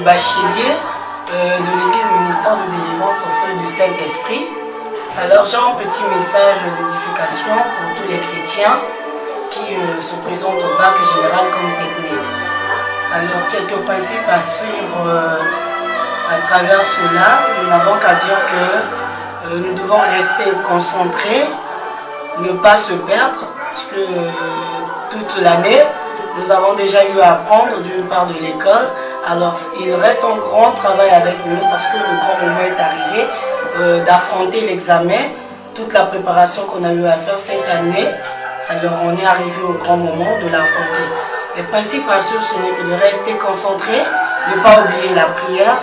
bachelier de l'église ministère de délivrance au feu du Saint-Esprit. Alors j'ai un petit message d'édification pour tous les chrétiens qui se présentent au bac général comme technique. Alors quelques principes à suivre à travers cela. Nous n'avons qu'à dire que nous devons rester concentrés, ne pas se perdre, parce que toute l'année, nous avons déjà eu à apprendre d'une part de l'école. Alors il reste un grand travail avec nous parce que le grand moment est arrivé d'affronter l'examen, toute la préparation qu'on a eu à faire cette année. Alors on est arrivé au grand moment de l'affronter. Les principes à suivre, ce n'est que de rester concentré, ne pas oublier la prière.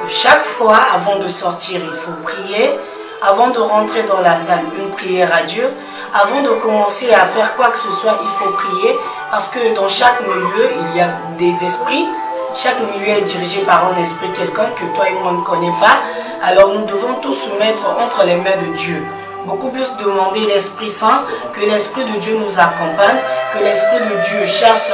Chaque fois, avant de sortir, il faut prier. Avant de rentrer dans la salle, une prière à Dieu. Avant de commencer à faire quoi que ce soit, il faut prier. Parce que dans chaque milieu, il y a des esprits. Chaque milieu est dirigé par un esprit, quelqu'un que toi et moi ne connaissons pas. Alors nous devons tous se mettre entre les mains de Dieu. Beaucoup plus demander l'Esprit Saint, que l'Esprit de Dieu nous accompagne, que l'Esprit de Dieu chasse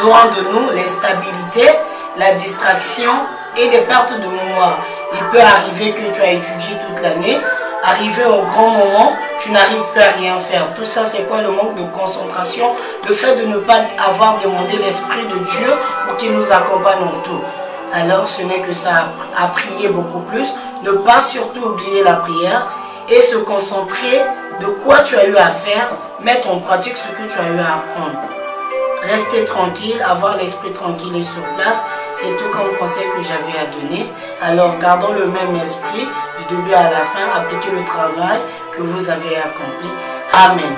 loin de nous l'instabilité, la distraction et des pertes de mémoire. Il peut arriver que tu as étudié toute l'année, arriver au grand moment, tu n'arrives plus à rien faire. Tout ça, c'est quoi? Le manque de concentration, le fait de ne pas avoir demandé l'Esprit de Dieu pour qu'il nous accompagne en tout. Alors, ce n'est que ça, à prier beaucoup plus, ne pas surtout oublier la prière et se concentrer de quoi tu as eu à faire, mettre en pratique ce que tu as eu à apprendre. Rester tranquille, avoir l'esprit tranquille et sur place, c'est tout comme conseil que j'avais à donner. Alors gardons le même esprit du début à la fin, appliquez le travail que vous avez accompli. Amen.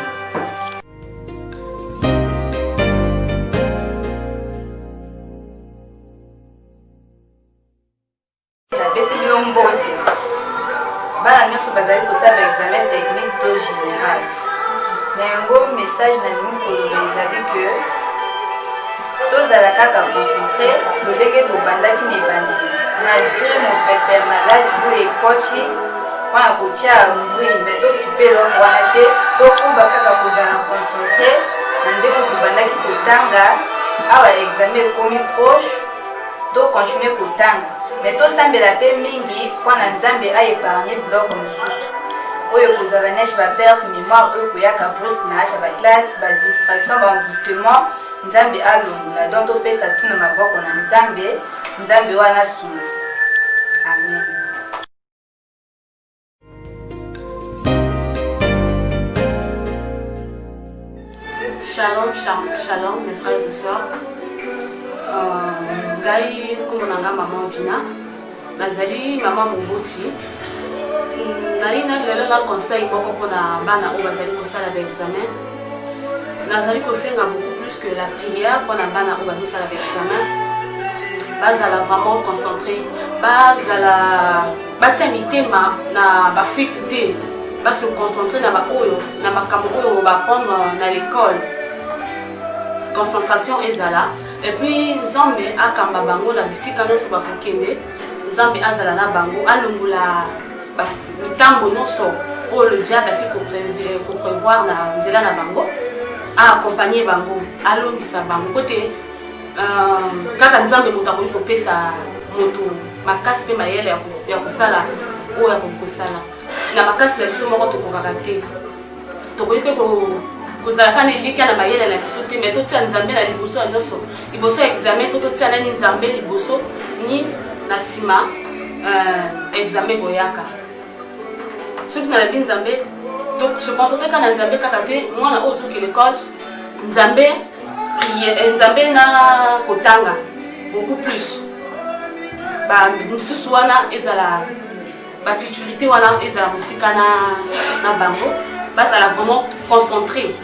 Bana nyonso bazali kosala examen technique to général. Na yango message na lingi koloba ezali ke tozala kaka concentré lolenge tobandaki na ebandi malgré mopepe maladi oyo ekoti mpona kotia mbui me tokipe eloko wana te tokumba kaka kozala concentré na ndenge tobandaki kotanga awa examen ekomi proche tokontinue kotanga me tosambela mpe mingi mpona nzambe aépargne biloko mosusu oyo kozala neti baperte mémoire oyo koyaka brusque na kati ya baklasse badistraction baenvoûtement nzambe alongola donc topesa tuna maboko na nzambe wana sula. Amen. Shalom, shalom mes frères et sœurs. Ngai kombo na nga maman Vina nazali maman Moboti. Nali lelo na conseil moko mpona bana oyo bazali kosala ba examen. Nazali kosenga beaucoup plus que la prière mpona bana oyo bazosala ba examen. Bazala vraiment concentré, bazala batia mitema na bafuite te, base concentrer na baoyo na makambo oyo baprendre na l'école. Concentration ezala. Et puis Nzambe akamba bango na bisika nyonso bakokende, Nzambe azala na bango alongola mitambo nyonso oyo le diable asi koprévoir na nzela na bango, accompagner bango, alongisa bango kote kaka Nzambe moto akoki kopesa moto makasi mpe mayele ya kosala oyo akokosala na makasi na biso moko tokokaka te, tokoki mpe kozalaka na elika na mayele na biso te, me totia Nzambe na liboso ya nyonso. Liboso ya examen fo totia nani Nzambe liboso ni na nsima examen boyaka. Soki na labi Nzambe se concentrer kaka na Nzambe kaka te, mwana oyo ozoki l'école Nzambe prier Nzambe na kotanga beaucoup plus misusu wana ezala bafuturité wana ezala mosika na bango, bazala vraiment concentré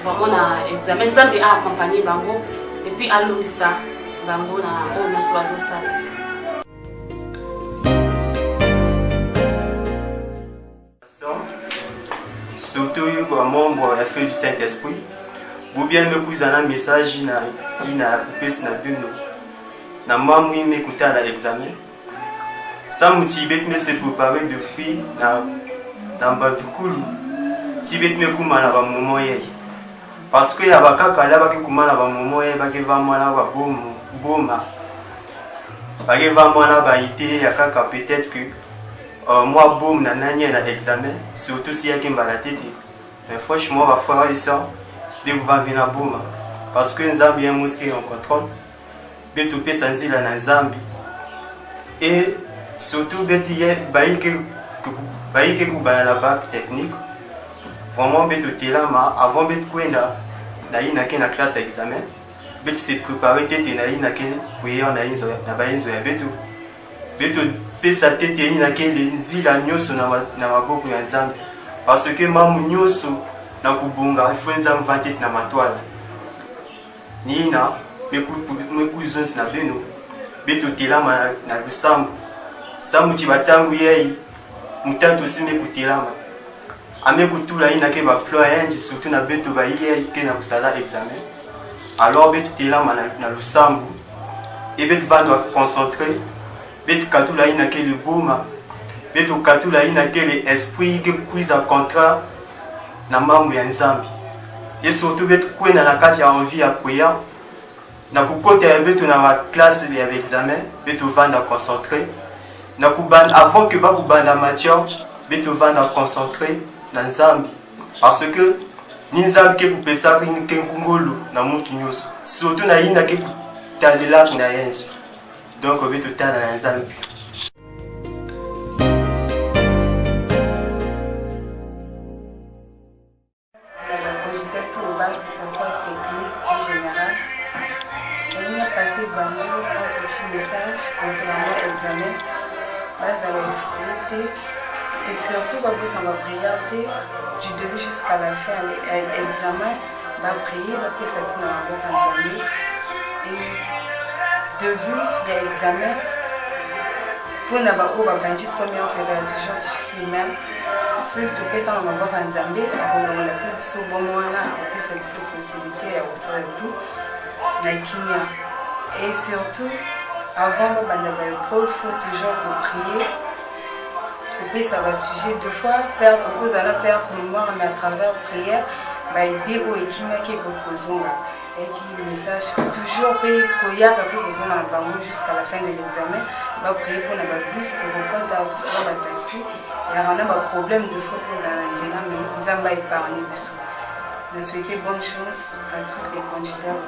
vraiment na examen. Nzambe a accompagner bango et puis alongisa bango na oyo nyonso bazosala. Surtout les membres de feu du Saint-Esprit, vous bien me poser un message na pèse na bino na mamu m'écouter à l'examen. Ça motive me se préparer depuis dans Badukulu. Tibet me kuma na ba moment yeye. Parce que ya bakaka là baki kuma na ba moment yeye baki vraiment na ba boma. Par exemple, moi, il y a peut-être que moi, boum, nanani, un examen, surtout s'il y a qui m'a la tête. Mais franchement, on va faire ça, dès que vous allez venir boum. Parce que nous avons bien mosqué en contrôle, mais tout peut s'en dire dans les Zambie. Et surtout, il y a la bac technique. Vraiment, tout est là, avant de courir, il y a une classe d'examen. Il s'est préparé, il y a une classe d'examen. Pesa tete ina kele nzila nyoso na maboko ya Nzambe parce que mamu nyoso na kubunga ifunza mvante na matwala nina mekuzonsi na beno beto telama na lusambu samu chibatangu yei mutanto sime kutelama ame kutula ina ke ba plan yanji surtout na beto ba yei ke na kusala examen alors beto telama na lusambu et beto vando concentrer betu katula ina ke le boma betu katula ina ke le esprit ke kuiza contrat na mambo ya Nzambi et surtout betu kwena na kati ya envie ya kuya na kukota ya betu na ma classe ya examen betu vanda concentrer na kubanda avant que ba kubanda matière betu vanda concentrer na Nzambi parce que ni Nzambi ke kupesa ke ngolo na mutu nyoso surtout na ina ke talela na yenzi. Donc, on va tout le temps dans les Alpes. Que ce soit technique et générale. On a passé un petit message concernant l'examen. Base à la difficulté. Et surtout, on va prier du début jusqu'à la fin de l'examen. On va prier, on va prier ça dans la examen. Et début de l'examen, pour nous avoir première fois, toujours difficile même. Si tu peux ça, on va voir un Zambie, on va la plus souvent, on a cette possibilité à faire tout. Et surtout, avant le prof, il faut toujours prier. Et puis ça va sujet deux fois, perdre, vous allez perdre mémoire, mais à travers la prière, aider aux équipements qui proposent. Et qui message toujours payer pour y avoir besoin d'un jusqu'à la fin de l'examen, va prier pour ne pas plus de recompte sur la taxi et on a un problème de faute pour Angela, mais nous avons épargné dessous. Je souhaite bonne chance à tous les candidats.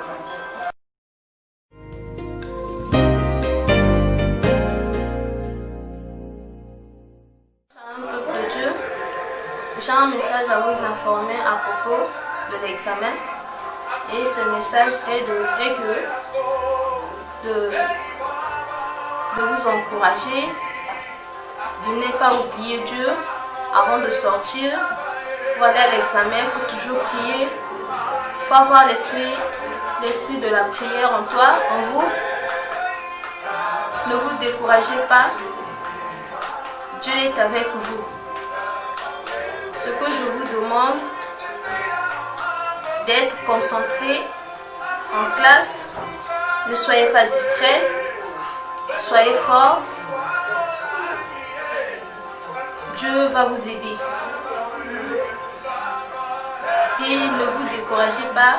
Peuple de Dieu, j'ai un message à vous informer à propos de l'examen. Et ce message est de vous encourager, de ne pas oublier Dieu avant de sortir. Pour aller à l'examen, il faut toujours prier. Il faut avoir l'esprit de la prière en toi, en vous. Ne vous découragez pas. Dieu est avec vous. Ce que je vous demande, d'être concentré en classe, ne soyez pas distrait, soyez fort, Dieu va vous aider. Et ne vous découragez pas,